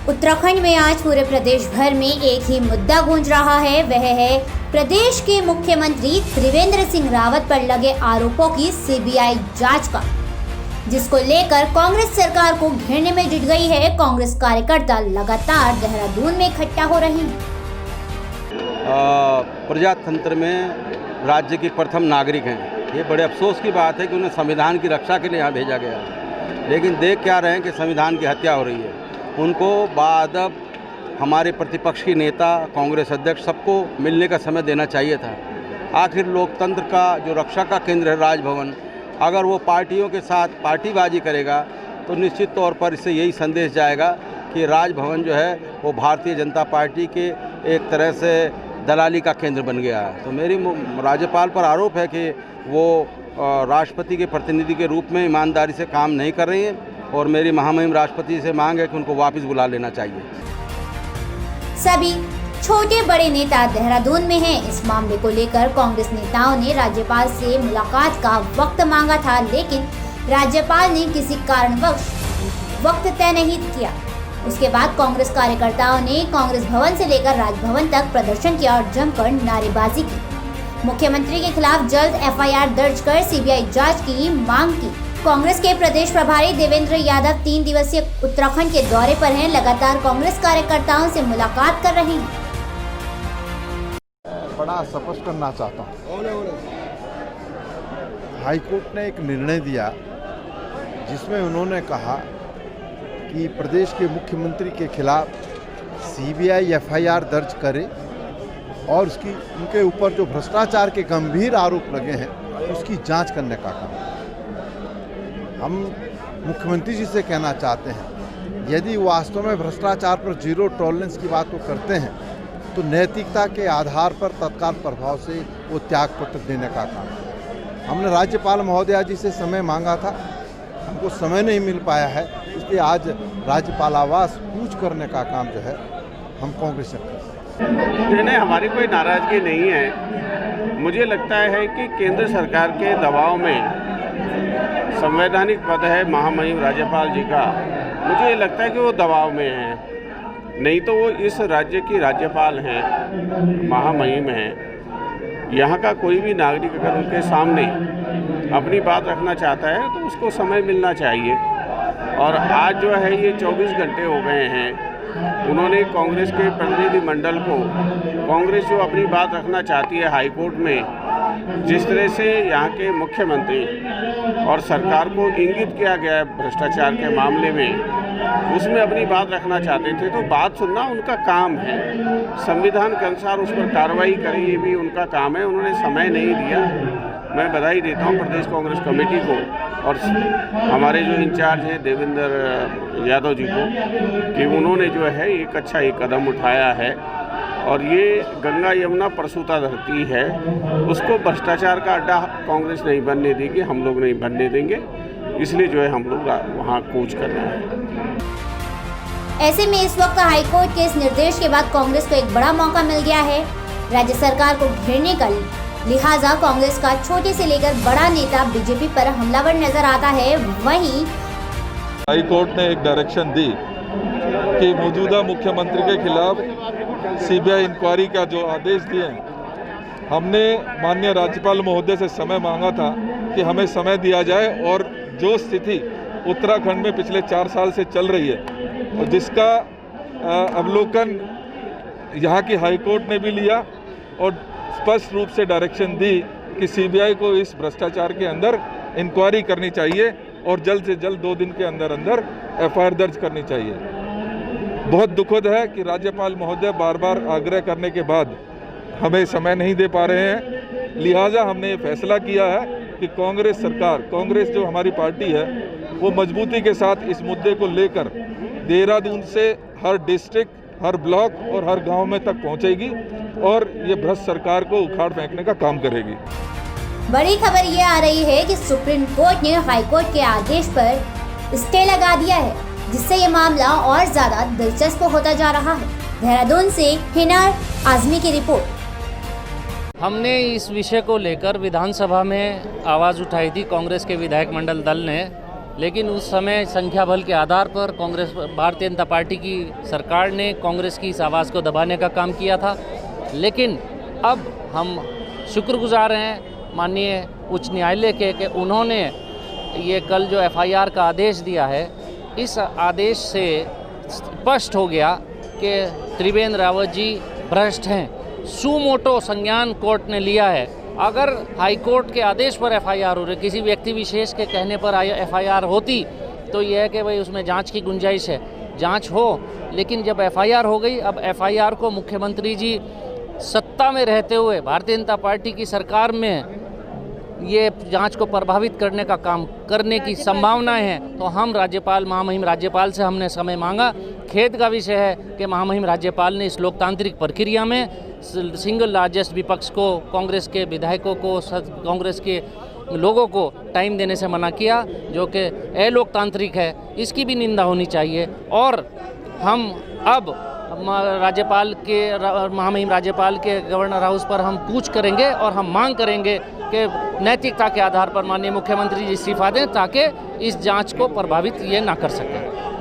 उत्तराखंड में आज पूरे प्रदेश भर में एक ही मुद्दा गूंज रहा है, वह है प्रदेश के मुख्यमंत्री त्रिवेंद्र सिंह रावत पर लगे आरोपों की सीबीआई जांच का, जिसको लेकर कांग्रेस सरकार को घेरने में जुट गई है। कांग्रेस कार्यकर्ता लगातार देहरादून में इकट्ठा हो रहे हैं। प्रजातंत्र में राज्य की प्रथम नागरिक हैं। ये बड़े अफसोस की बात है कि उन्हें संविधान की रक्षा के लिए यहाँ भेजा गया है, लेकिन देख क्या रहे हैं कि संविधान की हत्या हो रही है। उनको बाअदब हमारे प्रतिपक्ष की नेता, कांग्रेस अध्यक्ष, सबको मिलने का समय देना चाहिए था। आखिर लोकतंत्र का जो रक्षा का केंद्र है राजभवन, अगर वो पार्टियों के साथ पार्टीबाजी करेगा तो निश्चित तौर पर इससे यही संदेश जाएगा कि राजभवन जो है वो भारतीय जनता पार्टी के एक तरह से दलाली का केंद्र बन गया है। तो मेरी राज्यपाल पर आरोप है कि वो राष्ट्रपति के प्रतिनिधि के रूप में ईमानदारी से काम नहीं कर रही हैं और मेरी महामहिम राष्ट्रपति से मांग है कि उनको वापस बुला लेना चाहिए। सभी छोटे बड़े नेता देहरादून में हैं। इस मामले को लेकर कांग्रेस नेताओं ने राज्यपाल से मुलाकात का वक्त मांगा था, लेकिन राज्यपाल ने किसी कारणवश वक्त तय नहीं किया। उसके बाद कांग्रेस कार्यकर्ताओं ने कांग्रेस भवन से लेकर राजभवन तक प्रदर्शन किया और जमकर नारेबाजी की। मुख्यमंत्री के खिलाफ जल्द एफआईआर दर्ज कर सीबीआई जांच की मांग की। कांग्रेस के प्रदेश प्रभारी देवेंद्र यादव 3 दिवसीय उत्तराखंड के दौरे पर हैं। लगातार कांग्रेस कार्यकर्ताओं से मुलाकात कर रहे हैं। बड़ा स्पष्ट करना चाहता हूँ, हाईकोर्ट ने एक निर्णय दिया जिसमें उन्होंने कहा कि प्रदेश के मुख्यमंत्री के खिलाफ सीबीआई एफआईआर दर्ज करे और उनके ऊपर जो भ्रष्टाचार के गंभीर आरोप लगे हैं उसकी जांच करने का काम। हम मुख्यमंत्री जी से कहना चाहते हैं, यदि वास्तव में भ्रष्टाचार पर जीरो टॉलरेंस की बात वो करते हैं तो नैतिकता के आधार पर तत्काल प्रभाव से वो त्यागपत्र देने का काम। हमने राज्यपाल महोदया जी से समय मांगा था, हमको समय नहीं मिल पाया है, इसलिए आज राज्यपाल आवास कूच करने का काम जो है हम कांग्रेस से करते हैं। नहीं, हमारी कोई नाराज़गी नहीं है। मुझे लगता है कि केंद्र सरकार के दबाव में संवैधानिक पद है महामहिम राज्यपाल जी का, मुझे लगता है कि वो दबाव में है, नहीं तो वो इस राज्य की राज्यपाल हैं, महामहिम हैं। यहाँ का कोई भी नागरिक अगर उनके सामने अपनी बात रखना चाहता है तो उसको समय मिलना चाहिए। और आज जो है ये 24 घंटे हो गए हैं, उन्होंने कांग्रेस के प्रतिनिधि मंडल को, कांग्रेस जो अपनी बात रखना चाहती है हाईकोर्ट में, जिस तरह से यहाँ के मुख्यमंत्री और सरकार को इंगित किया गया है भ्रष्टाचार के मामले में, उसमें अपनी बात रखना चाहते थे, तो बात सुनना उनका काम है। संविधान के अनुसार उस पर कार्रवाई करें, ये भी उनका काम है। उन्होंने समय नहीं दिया। मैं बधाई देता हूँ प्रदेश कांग्रेस कमेटी को और हमारे जो इंचार्ज हैं देवेंद्र यादव जी को कि उन्होंने जो है एक अच्छा एक कदम उठाया है। और ये गंगा यमुना प्रसूता धरती है, उसको भ्रष्टाचार का अड्डा कांग्रेस नहीं बनने देगी, हम लोग नहीं बनने देंगे। इसलिए जो है हम लोग वहाँ कूच कर रहे हैं। ऐसे में इस वक्त हाईकोर्ट के इस निर्देश के बाद कांग्रेस को एक बड़ा मौका मिल गया है राज्य सरकार को घेरने का। लिहाजा कांग्रेस का छोटे से लेकर बड़ा नेता बीजेपी पर हमलावर नजर आता है। वहीं हाईकोर्ट ने एक डायरेक्शन दी कि मौजूदा मुख्यमंत्री के खिलाफ सीबीआई इंक्वायरी का जो आदेश दिए, हमने माननीय राज्यपाल महोदय से समय मांगा था कि हमें समय दिया जाए और जो स्थिति उत्तराखंड में पिछले 4 साल से चल रही है और जिसका अवलोकन यहाँ की हाईकोर्ट ने भी लिया और स्पष्ट रूप से डायरेक्शन दी कि सीबीआई को इस भ्रष्टाचार के अंदर इंक्वायरी करनी चाहिए और जल्द से जल्द 2 दिन के अंदर अंदर एफआईआर दर्ज करनी चाहिए। बहुत दुखद है कि राज्यपाल महोदय बार बार आग्रह करने के बाद हमें समय नहीं दे पा रहे हैं। लिहाजा हमने ये फैसला किया है कि कांग्रेस सरकार, कांग्रेस जो हमारी पार्टी है, वो मजबूती के साथ इस मुद्दे को लेकर देहरादून से हर डिस्ट्रिक्ट, हर ब्लॉक और हर गांव में तक पहुंचेगी और ये भ्रष्ट सरकार को उखाड़ फेंकने का काम करेगी। बड़ी खबर ये आ रही है कि सुप्रीम कोर्ट ने हाईकोर्ट के आदेश पर स्टे लगा दिया है, जिससे ये मामला और ज्यादा दिलचस्प होता जा रहा है। देहरादून से हिनार आजमी की रिपोर्ट। हमने इस विषय को लेकर विधानसभा में आवाज़ उठाई थी। कांग्रेस के विधायक मंडल दल ने लेकिन उस समय संख्या बल के आधार पर कांग्रेस भारतीय जनता पार्टी की सरकार ने कांग्रेस की इस आवाज़ को दबाने का काम किया था। लेकिन अब हम शुक्रगुजार हैं माननीय उच्च न्यायालय के कि उन्होंने ये कल जो एफआईआर का आदेश दिया है, इस आदेश से स्पष्ट हो गया कि त्रिवेंद्र रावत जी भ्रष्ट हैं। सुमोटो संज्ञान कोर्ट ने लिया है। अगर हाई कोर्ट के आदेश पर एफआईआर हो रही, किसी व्यक्ति विशेष के कहने पर एफआईआर होती तो यह है कि भाई उसमें जांच की गुंजाइश है, जांच हो। लेकिन जब एफआईआर हो गई, अब एफआईआर को मुख्यमंत्री जी सत्ता में रहते हुए भारतीय जनता पार्टी की सरकार में ये जांच को प्रभावित करने का काम करने की संभावनाएं हैं। तो हम राज्यपाल, महामहिम राज्यपाल से हमने समय मांगा। खेद का विषय है कि महामहिम राज्यपाल ने इस लोकतांत्रिक प्रक्रिया में सिंगल लार्जेस्ट विपक्ष को, कांग्रेस के विधायकों को, कांग्रेस के लोगों को टाइम देने से मना किया, जो कि अलोकतांत्रिक है। इसकी भी निंदा होनी चाहिए। और हम अब राज्यपाल के, महामहिम राज्यपाल के गवर्नर हाउस पर हम पूछ करेंगे और हम मांग करेंगे कि नैतिकता के आधार पर माननीय मुख्यमंत्री जी इस्तीफा दें, ताकि इस जांच को प्रभावित ये ना कर सकें।